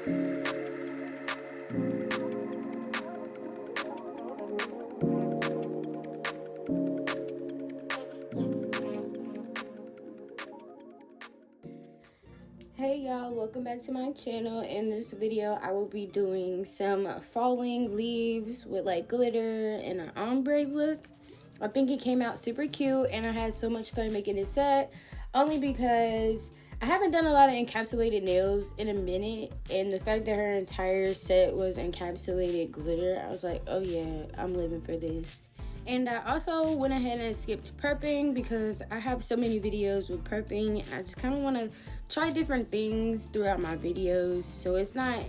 Hey y'all, welcome back to my channel. In this video I will be doing some falling leaves with like glitter and an ombre look. I think it came out super cute and I had so much fun making this set, only because I haven't done a lot of encapsulated nails in a minute, and the fact that her entire set was encapsulated glitter, I was like, oh yeah, I'm living for this. And I also went ahead and skipped perping because I have so many videos with perping. I just kind of want to try different things throughout my videos so it's not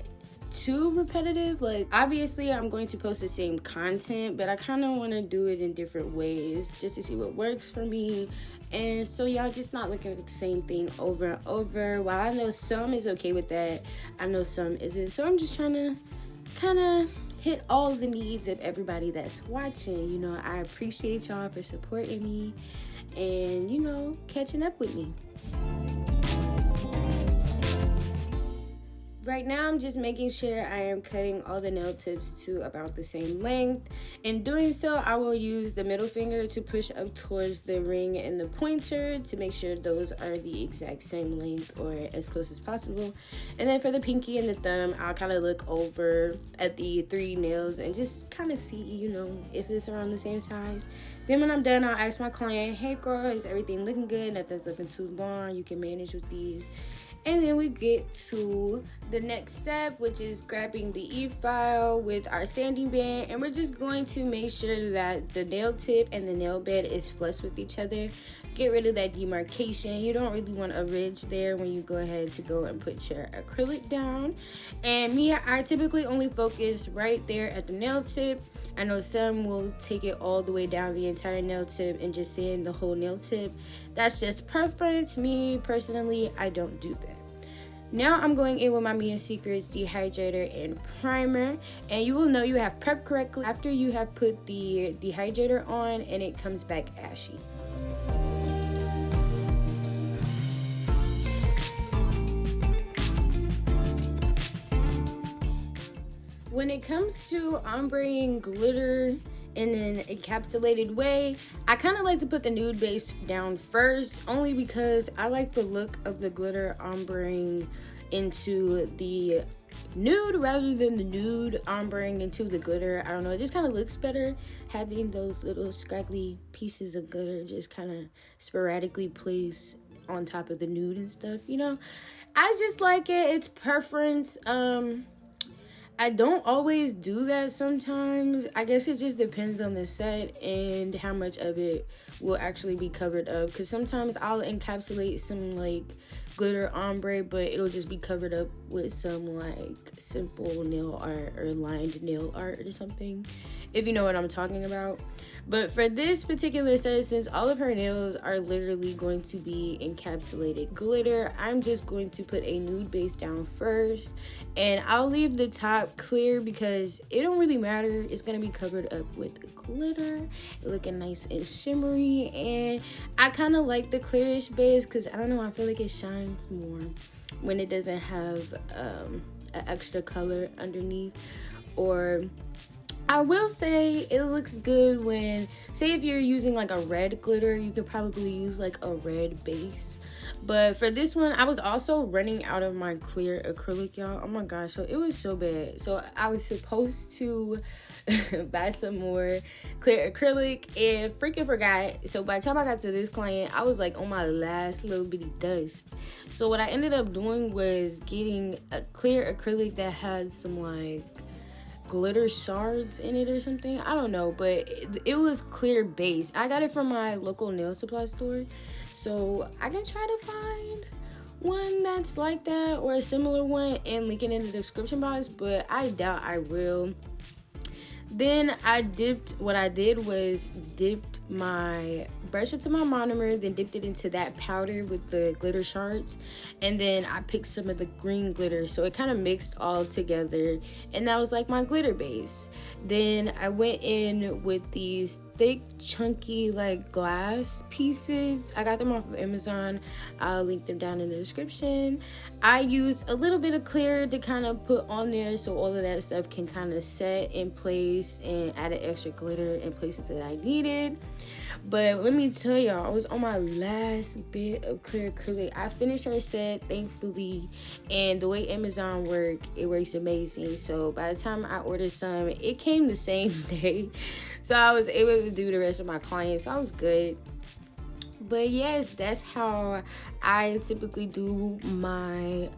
too repetitive. Like, obviously I'm going to post the same content, but I kind of want to do it in different ways just to see what works for me, and so y'all just not looking at the same thing over and over. While I know some is okay with that, I know some isn't, so I'm just trying to kind of hit all the needs of everybody that's watching. You know, I appreciate y'all for supporting me and, you know, catching up with me. Right now, I'm just making sure I am cutting all the nail tips to about the same length. In doing so, I will use the middle finger to push up towards the ring and the pointer to make sure those are the exact same length or as close as possible. And then for the pinky and the thumb, I'll kind of look over at the 3 nails and just kind of see, you know, if it's around the same size. Then when I'm done, I'll ask my client, hey girl, is everything looking good? Nothing's looking too long. You can manage with these. And then we get to the next step, which is grabbing the e-file with our sanding band, and we're just going to make sure that the nail tip and the nail bed is flush with each other. Get rid of that demarcation. You don't really want a ridge there when you go ahead to go and put your acrylic down. And me, I typically only focus right there at the nail tip. I know some will take it all the way down the entire nail tip and just sand the whole nail tip. That's just preference. Me personally, I don't do that. Now I'm going in with my Mia Secrets dehydrator and primer, and you will know you have prepped correctly after you have put the dehydrator on and it comes back ashy. When it comes to ombreing glitter in an encapsulated way, I kind of like to put the nude base down first, only because I like the look of the glitter ombreing into the nude rather than the nude ombreing into the glitter. I don't know, it just kind of looks better having those little scraggly pieces of glitter just kind of sporadically placed on top of the nude and stuff, you know. I just like it. It's preference. I don't always do that sometimes. I guess it just depends on the set and how much of it will actually be covered up. Because sometimes I'll encapsulate some like glitter ombre, but it'll just be covered up with some like simple nail art or lined nail art or something, if you know what I'm talking about. But for this particular set, since all of her nails are literally going to be encapsulated glitter, I'm just going to put a nude base down first, and I'll leave the top clear because it don't really matter. It's gonna be covered up with glitter, looking nice and shimmery, and I kind of like the clearish base because I don't know, I feel like it shines more when it doesn't have an extra color underneath. Or I will say it looks good when, say if you're using like a red glitter, you could probably use like a red base. But for this one, I was also running out of my clear acrylic, y'all. Oh my gosh, so it was so bad. So I was supposed to buy some more clear acrylic and freaking forgot. So by the time I got to this client, I was like on my last little bitty dust. So what I ended up doing was getting a clear acrylic that had some like glitter shards in it or something. I don't know, but it was clear base. I got it from my local nail supply store, so I can try to find one that's like that or a similar one and link it in the description box, but I doubt I will. Then what I did was dipped my brush into my monomer, then dipped it into that powder with the glitter shards, and then I picked some of the green glitter, so it kind of mixed all together, and that was like my glitter base. Then I went in with these thick, chunky, like glass pieces. I got them off of Amazon. I'll link them down in the description. I use a little bit of clear to kind of put on there so all of that stuff can kind of set in place, and added extra glitter in places that I needed. But let me tell y'all, I was on my last bit of clear acrylic. I finished her set, thankfully, and the way Amazon it works amazing. So by the time I ordered some, it came the same day. So I was able to do the rest of my clients. So I was good. But yes, that's how I typically do my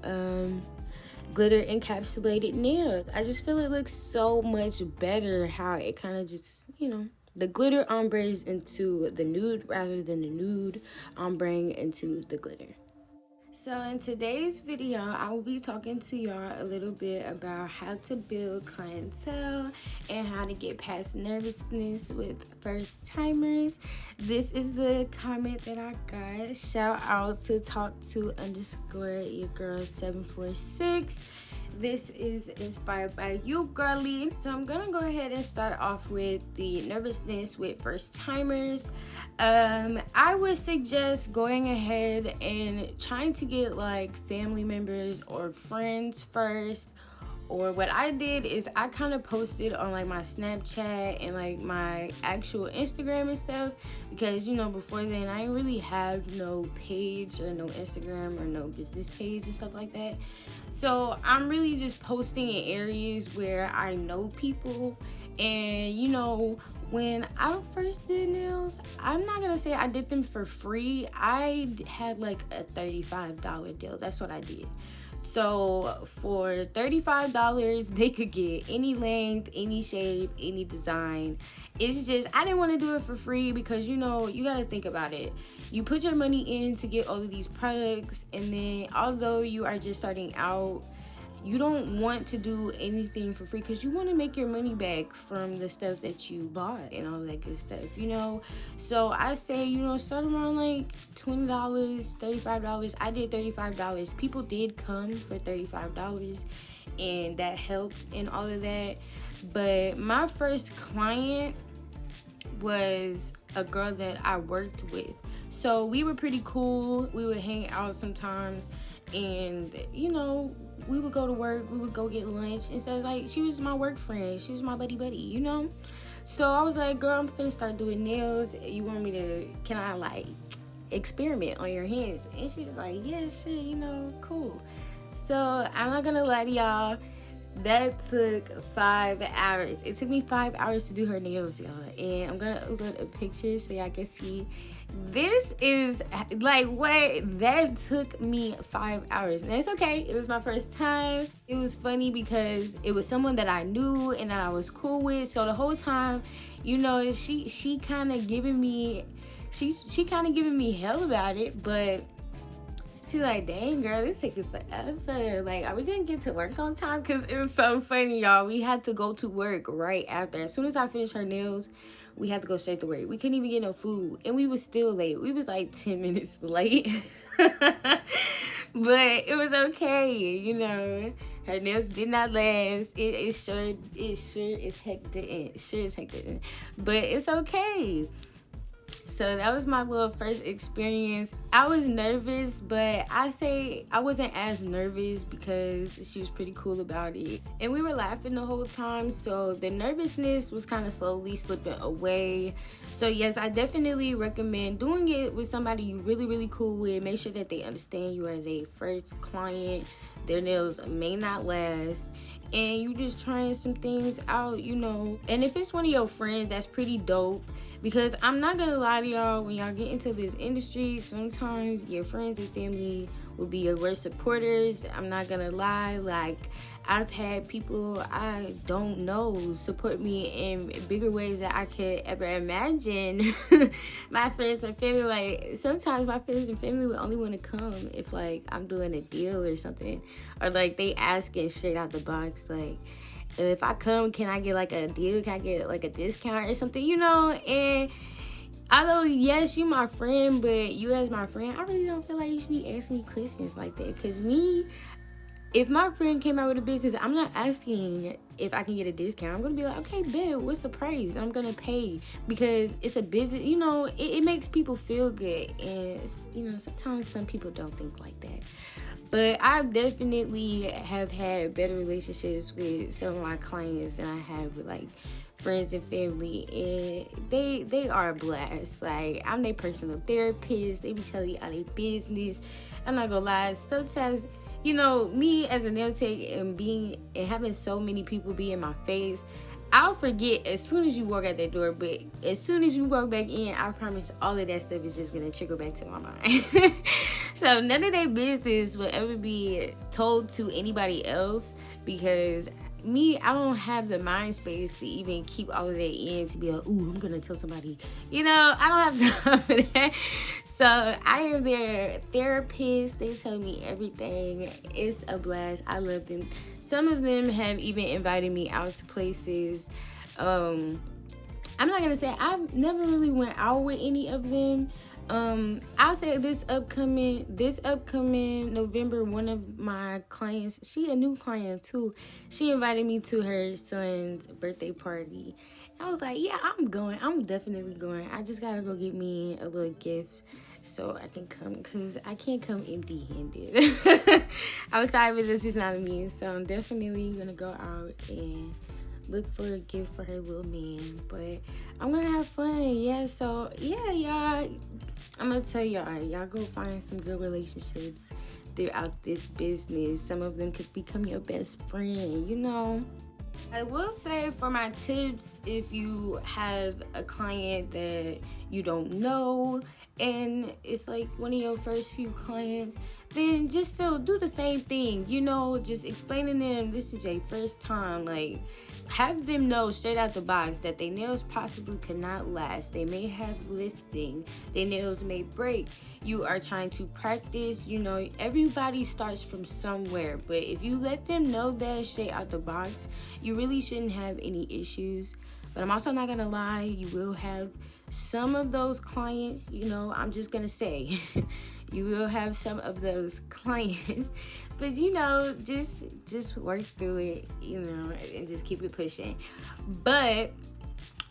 glitter encapsulated nails. I just feel it looks so much better how it kind of just, the glitter ombres into the nude rather than the nude ombre into the glitter. So in today's video, I will be talking to y'all a little bit about how to build clientele and how to get past nervousness with first timers. This is the comment that I got. Shout out to talk2_ your girl 746. This is inspired by you, girly. So I'm gonna go ahead and start off with the nervousness with first timers. I would suggest going ahead and trying to get like family members or friends first. Or what I did is I kind of posted on like my Snapchat and like my actual Instagram and stuff, because before then I didn't really have no page or no Instagram or no business page and stuff like that. So I'm really just posting in areas where I know people. And when I first did nails, I'm not gonna say I did them for free. I had like a $35 deal. That's what I did. So for $35, they could get any length, any shape, any design. It's just, I didn't want to do it for free because, you got to think about it. You put your money in to get all of these products, and then although you are just starting out, you don't want to do anything for free because you want to make your money back from the stuff that you bought and all that good stuff, So I say, start around like $20, $35. I did $35. People did come for $35, and that helped and all of that. But my first client was a girl that I worked with. So we were pretty cool. We would hang out sometimes, and we would go to work, we would go get lunch, and so like she was my work friend, she was my buddy, So I was like, girl, I'm finna start doing nails. You want me to, can I like experiment on your hands? And she's like, yeah, sure, cool. So I'm not gonna lie to y'all, that took 5 hours. It took me 5 hours to do her nails, y'all. And I'm gonna upload a picture so y'all can see. This is like what that took me 5 hours, and it's okay. It was my first time. It was funny because it was someone that I knew and that I was cool with. So the whole time, she kind of giving me hell about it, but she's like, dang, girl, this taking forever. Like, are we gonna get to work on time? Because it was so funny, y'all. We had to go to work right after. As soon as I finished her nails, we had to go straight to work. We couldn't even get no food, and we was still late. We was like 10 minutes late. But it was okay, Her nails did not last. It sure as heck didn't. But it's okay. So that was my little first experience. I was nervous, but I say I wasn't as nervous because she was pretty cool about it. And we were laughing the whole time, so the nervousness was kind of slowly slipping away. So yes, I definitely recommend doing it with somebody you really, really cool with. Make sure that they understand you are their first client. Their nails may not last, and you just trying some things out, And if it's one of your friends, that's pretty dope. Because I'm not gonna lie to y'all, when y'all get into this industry, sometimes your friends and family will be your worst supporters. I'm not gonna lie, like I've had people I don't know support me in bigger ways that I could ever imagine. My friends and family, like sometimes my friends and family would only want to come if like I'm doing a deal or something, or like they asking straight out the box, like, if I come, can I get like a deal? Can I get like a discount or something, And although, yes, you my friend, but you as my friend, I really don't feel like you should be asking me questions like that. Because me, if my friend came out with a business, I'm not asking if I can get a discount. I'm gonna be like, okay, babe, what's the price? I'm gonna pay, because it's a business. You know, it makes people feel good, and you know, sometimes some people don't think like that. But I definitely have had better relationships with some of my clients than I have with like friends and family, and they are a blast. Like, I'm their personal therapist. They be telling you all their business. I'm not gonna lie, sometimes, you know, me as a nail tech and having so many people be in my face, I'll forget as soon as you walk out that door. But as soon as you walk back in, I promise all of that stuff is just gonna trickle back to my mind. So none of their business will ever be told to anybody else, because I don't have the mind space to even keep all of that in, to be like, ooh, I'm gonna tell somebody. You know, I don't have time for that. So I am their therapist. They tell me everything. It's a blast. I love them. Some of them have even invited me out to places. I'm not gonna say I've never really went out with any of them. I'll say this upcoming November, one of my clients, she a new client too, she invited me to her son's birthday party. I was like, yeah, I'm definitely going. I just gotta go get me a little gift so I can come, because I can't come empty handed. I'm sorry, but this is not me. So I'm definitely gonna go out and look for a gift for her little man. But I'm gonna have fun. Yeah, so yeah, y'all, I'm gonna tell y'all go find some good relationships throughout this business. Some of them could become your best friend, you know. I will say, for my tips, if you have a client that you don't know and it's like one of your first few clients, then just still do the same thing, you know, just explaining to them this is your first time. Like, have them know straight out the box that their nails possibly could not last. They may have lifting, their nails may break. You are trying to practice, you know, everybody starts from somewhere, but if you let them know that straight out the box, you really shouldn't have any issues. But I'm also not gonna lie, you will have some of those clients, you know, I'm just gonna say, you will have some of those clients, but you know, just work through it, you know, and just keep it pushing. But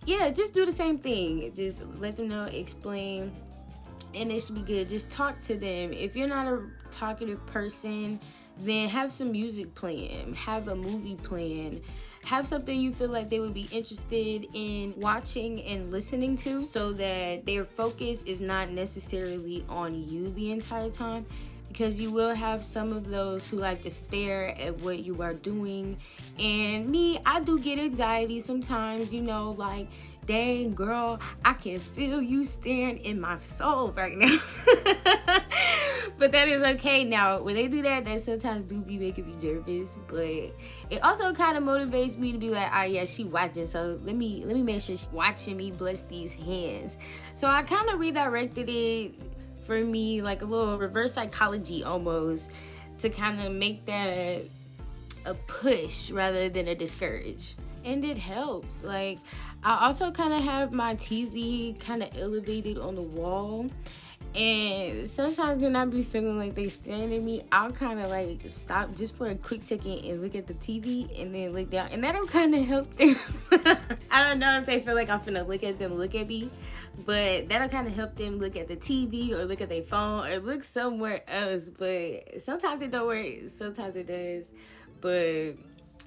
yeah, just do the same thing. Just let them know, explain, and it should be good. Just talk to them. If you're not a talkative person, then have some music playing, have a movie playing, have something you feel like they would be interested in watching and listening to, so that their focus is not necessarily on you the entire time. Because you will have some of those who like to stare at what you are doing. And me, I do get anxiety sometimes, you know, like, dang girl, I can feel you staring in my soul right now. But that is okay. Now, when they do that, that sometimes do be making me nervous, but it also kind of motivates me to be like, oh yeah, she watching, so let me make sure she's watching me bless these hands. So I kind of redirected it for me, like a little reverse psychology almost, to kind of make that a push rather than a discourage. And it helps. Like, I also kind of have my TV kind of elevated on the wall, and sometimes when I be feeling like they staring at me, I'll kind of like stop just for a quick second and look at the TV and then look down, and that'll kind of help them. I don't know if they feel like I'm finna look at them look at me, but that'll kind of help them look at the TV or look at their phone or look somewhere else. But sometimes it don't work, sometimes it does. But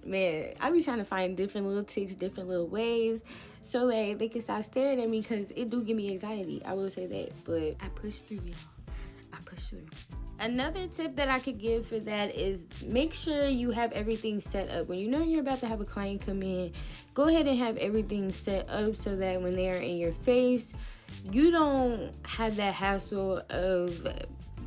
man, I be trying to find different little ticks, different little ways, so that they can stop staring at me, because it do give me anxiety. I will say that, but I push through, y'all. I push through. Another tip that I could give for that is make sure you have everything set up. When you know you're about to have a client come in, go ahead and have everything set up so that when they are in your face, you don't have that hassle of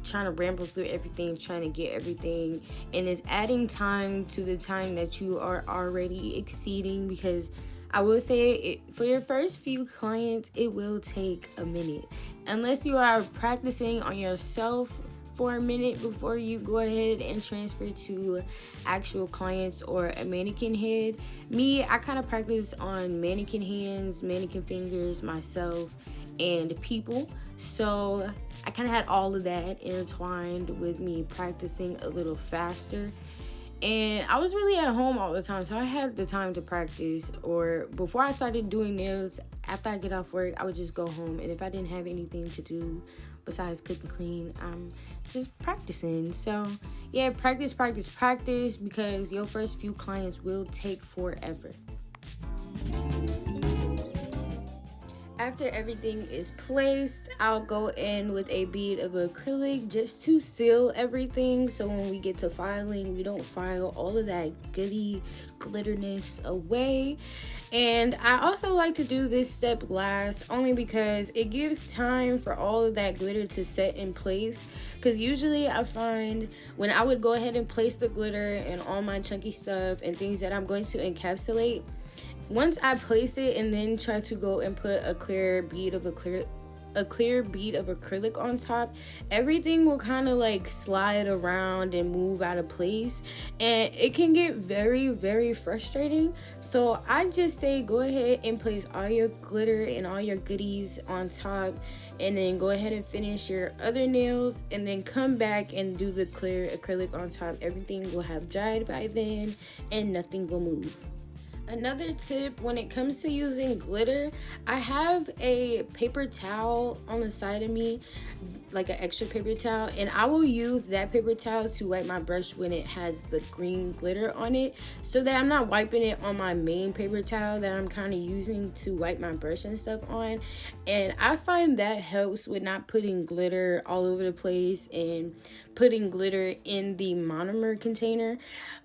trying to ramble through everything, trying to get everything, and it's adding time to the time that you are already exceeding. Because I will say, for your first few clients, it will take a minute, unless you are practicing on yourself for a minute before you go ahead and transfer to actual clients or a mannequin head. Me, I kind of practice on mannequin hands, mannequin fingers, myself, and people. So I kind of had all of that intertwined with me practicing a little faster. And I was really at home all the time, so I had the time to practice. Or before I started doing nails, after I get off work, I would just go home. And if I didn't have anything to do besides cook and clean, I'm just practicing. So yeah, practice, because your first few clients will take forever. After everything is placed, I'll go in with a bead of acrylic just to seal everything, so when we get to filing, we don't file all of that goody glitterness away. And I also like to do this step last, only because it gives time for all of that glitter to set in place. Because usually I find when I would go ahead and place the glitter and all my chunky stuff and things that I'm going to encapsulate, once I place it and then try to go and put a clear bead of acrylic on top, everything will kind of like slide around and move out of place, and it can get very, very frustrating. So I just say go ahead and place all your glitter and all your goodies on top, and then go ahead and finish your other nails, and then come back and do the clear acrylic on top. Everything will have dried by then and nothing will move. Another tip when it comes to using glitter, I have a paper towel on the side of me, like an extra paper towel, and I will use that paper towel to wipe my brush when it has the green glitter on it, so that I'm not wiping it on my main paper towel that I'm kind of using to wipe my brush and stuff on. And I find that helps with not putting glitter all over the place and putting glitter in the monomer container,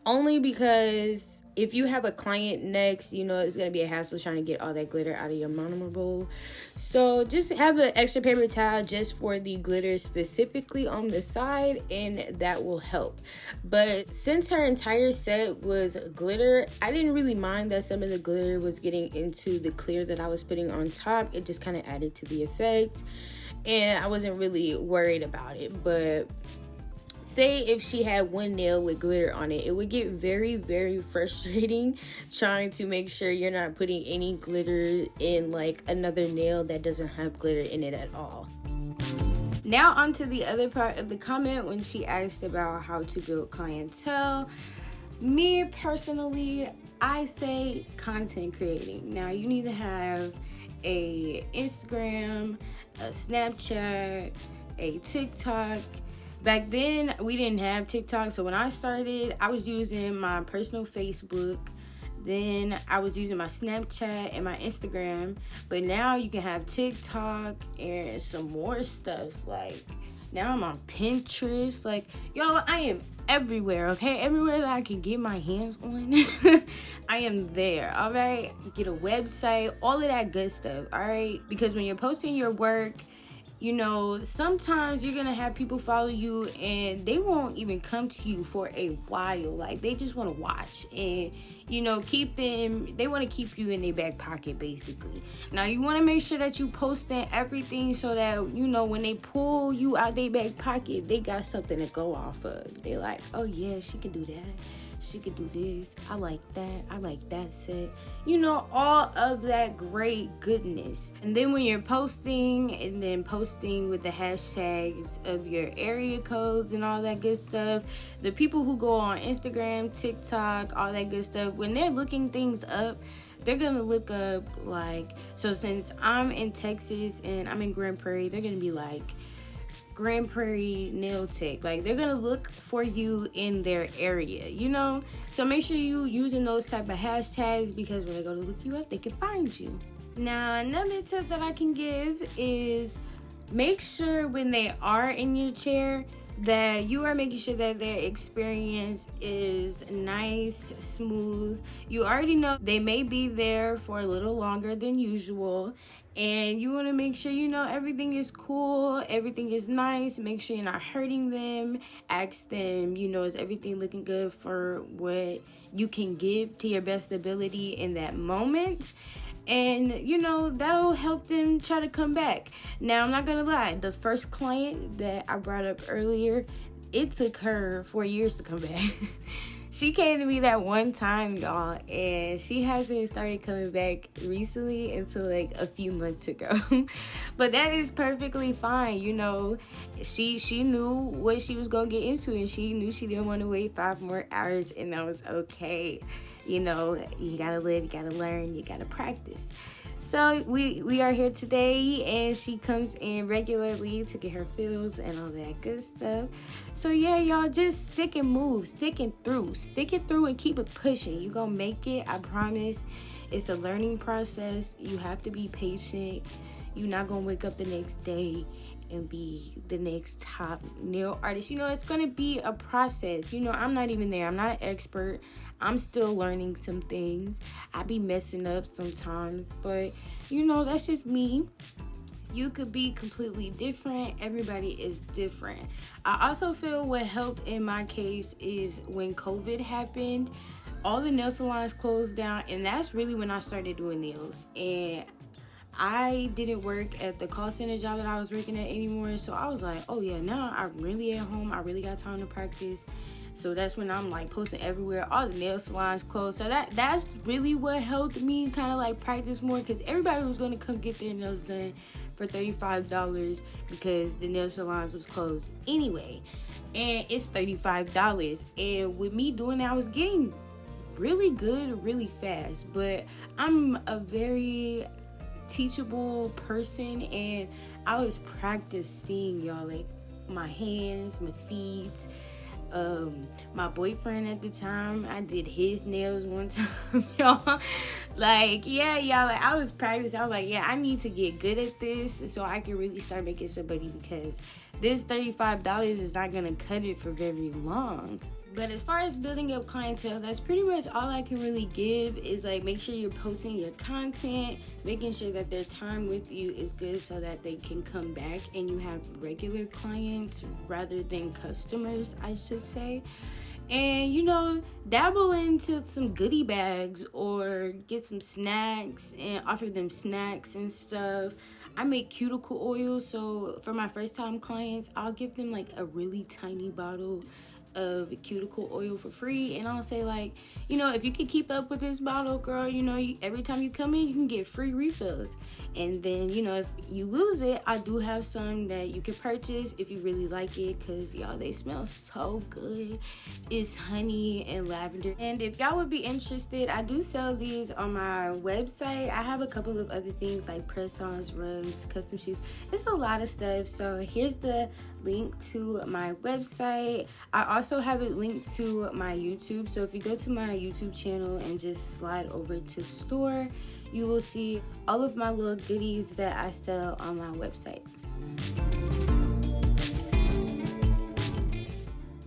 only because if you have a client next, you know it's going to be a hassle trying to get all that glitter out of your monomer bowl. So just have an extra paper towel just for the glitter specifically on the side, and that will help. But since her entire set was glitter, I didn't really mind that some of the glitter was getting into the clear that I was putting on top. It just kind of added to the effect, and I wasn't really worried about it. But say if she had one nail with glitter on it, it would get very, very frustrating trying to make sure you're not putting any glitter in like another nail that doesn't have glitter in it at all. Now on to the other part of the comment when she asked about how to build clientele. Me personally, I say content creating. Now you need to have a Instagram, a Snapchat, a TikTok. Back then, we didn't have TikTok, so when I started, I was using my personal Facebook. Then I was using my Snapchat and my Instagram. But now you can have TikTok and some more stuff. Like, now I'm on Pinterest. Like, y'all, I am everywhere, okay? Everywhere that I can get my hands on, I am there, all right? Get a website, all of that good stuff, all right? Because when you're posting your work, you know, sometimes you're gonna have people follow you and they won't even come to you for a while. Like, they just want to watch and, you know, they want to keep you in their back pocket, basically. Now, you want to make sure that you posting everything so that, you know, when they pull you out their back pocket, they got something to go off of. They're like, oh yeah, she can do that. She could do this. I like that set. You know, all of that great goodness. And then when you're posting, and then posting with the hashtags of your area codes and all that good stuff, the people who go on Instagram, TikTok, all that good stuff, when they're looking things up, they're gonna look up, like, so since I'm in Texas and I'm in Grand Prairie, they're gonna be like, Grand Prairie nail tech. Like, they're gonna look for you in their area, you know? So make sure you using those type of hashtags, because when they go to look you up, they can find you. Now, another tip that I can give is make sure when they are in your chair that you are making sure that their experience is nice, smooth. You already know they may be there for a little longer than usual, and you want to make sure, you know, everything is cool, everything is nice. Make sure you're not hurting them. Ask them, you know, is everything looking good for what you can give to your best ability in that moment? And, you know, that'll help them try to come back. Now, I'm not going to lie. The first client that I brought up earlier, it took her 4 years to come back. She came to me that one time, y'all, and she hasn't started coming back recently until like a few months ago. But that is perfectly fine, you know. She knew what she was gonna get into, and she knew she didn't want to wait 5 more hours, and that was okay. You know, you gotta live, you gotta learn, you gotta practice. So we are here today, and she comes in regularly to get her fills and all that good stuff. So yeah, y'all, just stick and move, stick it through and keep it pushing. You gonna make it, I promise. It's a learning process. You have to be patient. You're not gonna wake up the next day and be the next top nail artist. You know, it's gonna be a process. You know, I'm not even there. I'm not an expert. I'm still learning some things. I be messing up sometimes, but you know, that's just me. You could be completely different. Everybody is different. I also feel what helped in my case is when COVID happened, all the nail salons closed down, and that's really when I started doing nails. And I didn't work at the call center job that I was working at anymore, so I was like, oh yeah, now I'm really at home. I really got time to practice. So that's when I'm like posting everywhere. All the nail salons closed. So that's really what helped me kind of like practice more, because everybody was going to come get their nails done for $35 because the nail salons was closed anyway. And it's $35. And with me doing that, I was getting really good really fast. But I'm a very teachable person, and I always practice seeing, y'all, like my hands, my feet. My boyfriend at the time, I did his nails one time, y'all. Like, yeah, y'all, like I was practicing. I was like, yeah, I need to get good at this so I can really start making some money, because this $35 is not gonna cut it for very long. But as far as building up clientele, that's pretty much all I can really give, is like make sure you're posting your content, making sure that their time with you is good so that they can come back and you have regular clients rather than customers, I should say. And you know, dabble into some goodie bags or get some snacks and offer them snacks and stuff. I make cuticle oil, so for my first time clients, I'll give them like a really tiny bottle of cuticle oil for free, and I'll say, like, you know, if you can keep up with this bottle, girl, you know, every time you come in, you can get free refills. And then, you know, if you lose it, I do have some that you can purchase if you really like it, because y'all, they smell so good. It's honey and lavender. And if y'all would be interested, I do sell these on my website. I have a couple of other things like press-ons, rugs, custom shoes. It's a lot of stuff. So here's the link to my website. I also have it linked to my YouTube. So if you go to my YouTube channel and just slide over to store, you will see all of my little goodies that I sell on my website.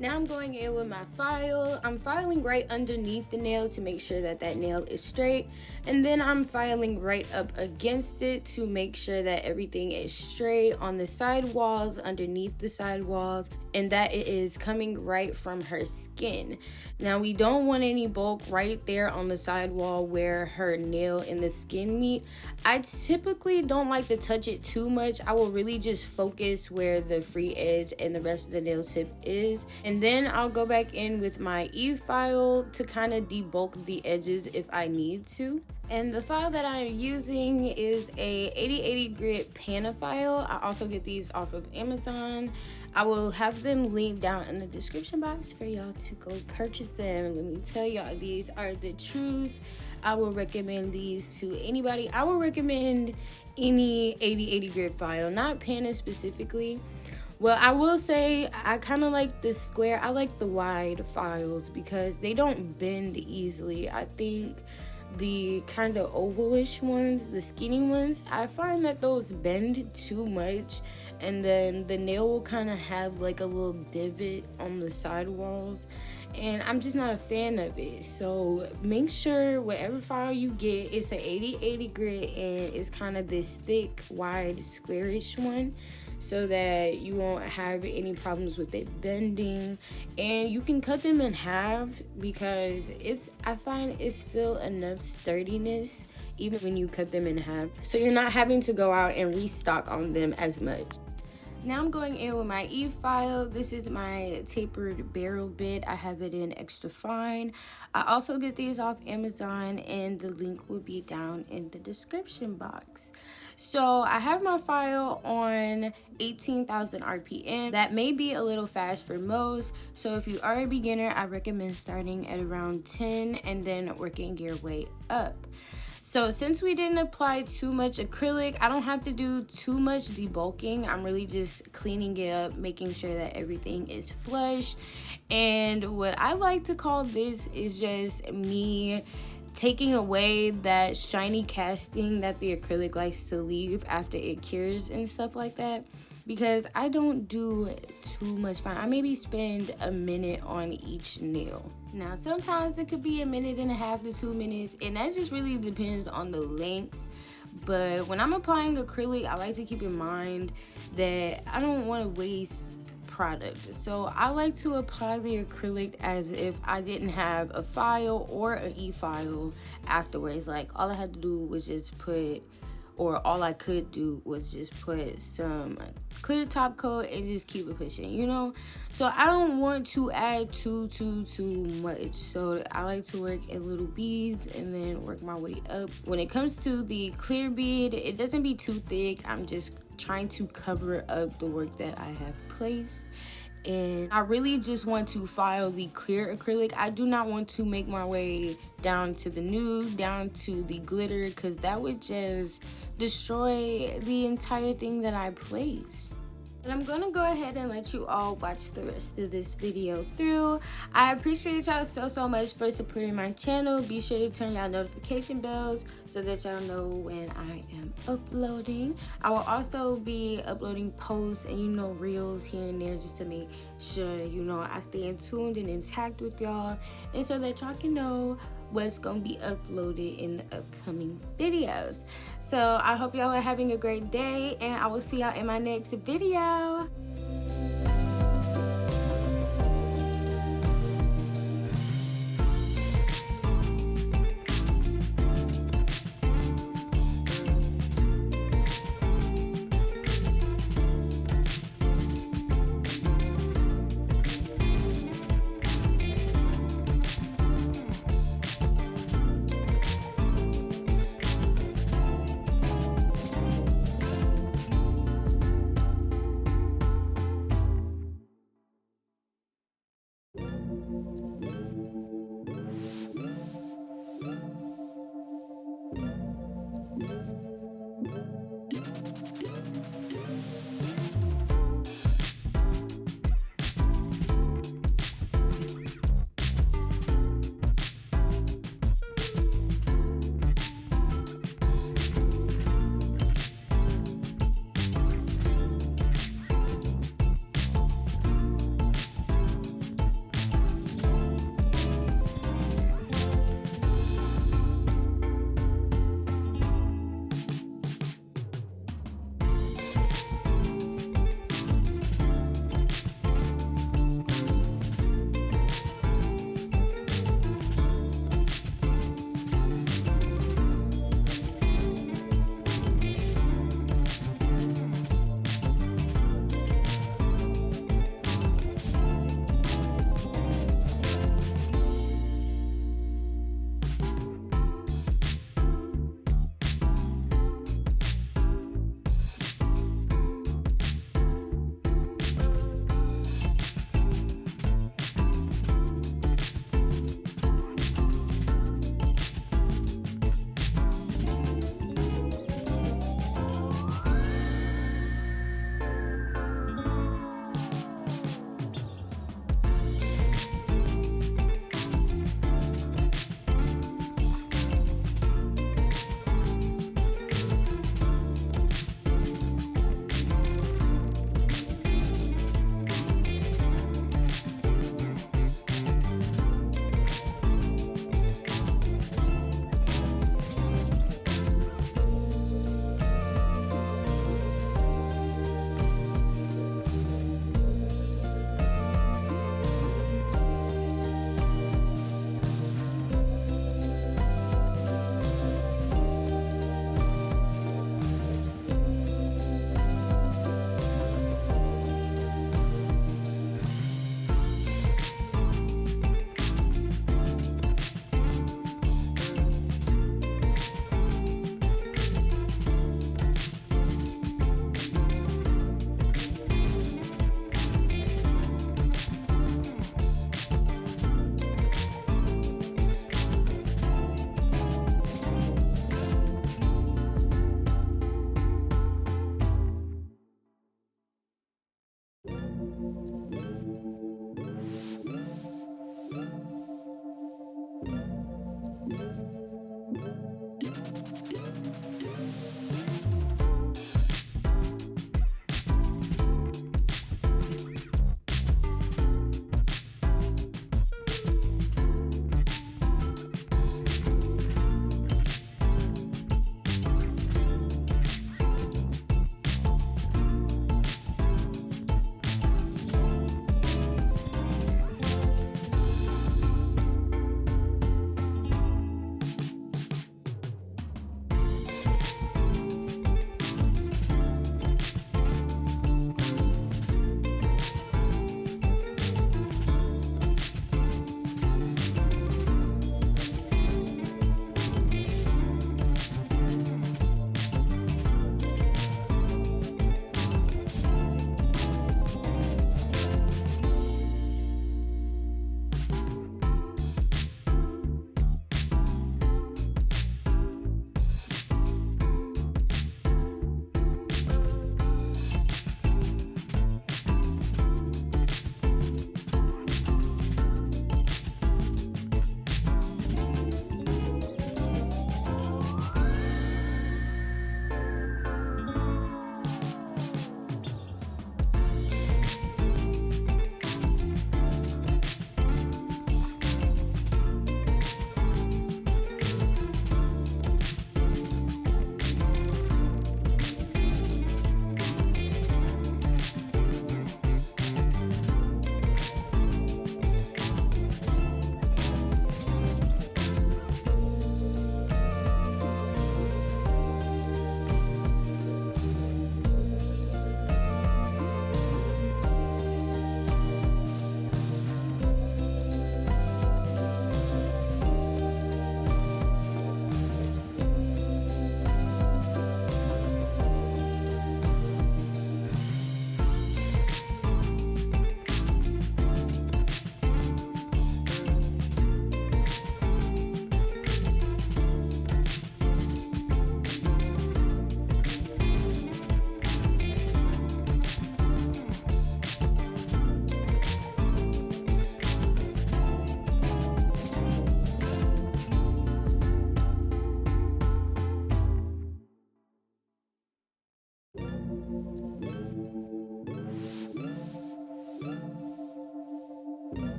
Now I'm going in with my file. I'm filing right underneath the nail to make sure that that nail is straight. And then I'm filing right up against it to make sure that everything is straight on the side walls, underneath the side walls, and that it is coming right from her skin. Now we don't want any bulk right there on the side wall where her nail and the skin meet. I typically don't like to touch it too much. I will really just focus where the free edge and the rest of the nail tip is. And then I'll go back in with my e-file to kind of debulk the edges if I need to. And the file that I'm using is a 8080 grit Pana file. I also get these off of Amazon. I will have them linked down in the description box for y'all to go purchase them. Let me tell y'all, these are the truth. I will recommend these to anybody. I will recommend any 8080 grit file, not Pana specifically. Well, I will say I kind of like the square. I like the wide files because they don't bend easily. I think the kind of ovalish ones, the skinny ones, I find that those bend too much, and then the nail will kind of have like a little divot on the side walls, and I'm just not a fan of it. So make sure whatever file you get, it's an 80/80 grit, and it's kind of this thick, wide, squarish one, so that you won't have any problems with it bending. And you can cut them in half because I find it's still enough sturdiness even when you cut them in half, so you're not having to go out and restock on them as much. Now I'm going in with my e-file. This is my tapered barrel bit. I have it in extra fine. I also get these off Amazon, and the link will be down in the description box. So I have my file on 18,000 RPM. That may be a little fast for most. So if you are a beginner, I recommend starting at around 10 and then working your way up. So since we didn't apply too much acrylic, I don't have to do too much debulking. I'm really just cleaning it up, making sure that everything is flush. And what I like to call this is just me taking away that shiny casting that the acrylic likes to leave after it cures and stuff like that. Because I don't do too much fine. I maybe spend a minute on each nail. Now, sometimes it could be a minute and a half to 2 minutes, and that just really depends on the length. But when I'm applying acrylic, I like to keep in mind that I don't want to waste product. So I like to apply the acrylic as if I didn't have a file or an e-file afterwards. Like, all I had to do was just put, or all I could do was just put some clear top coat and just keep it pushing, you know? So I don't want to add too much. So I like to work in little beads and then work my way up. When it comes to the clear bead, it doesn't be too thick. I'm just trying to cover up the work that I have placed. And I really just want to file the clear acrylic. I do not want to make my way down to the nude, down to the glitter, because that would just destroy the entire thing that I place. And I'm gonna go ahead and let you all watch the rest of this video through. I appreciate y'all so much for supporting my channel. Be sure to turn y'all notification bells so that y'all know when I am uploading. I will also be uploading posts and, you know, reels here and there, just to make sure, you know, I stay in tuned and intact with y'all, and so that y'all can know what's gonna be uploaded in the upcoming videos. So I hope y'all are having a great day, and I will see y'all in my next video.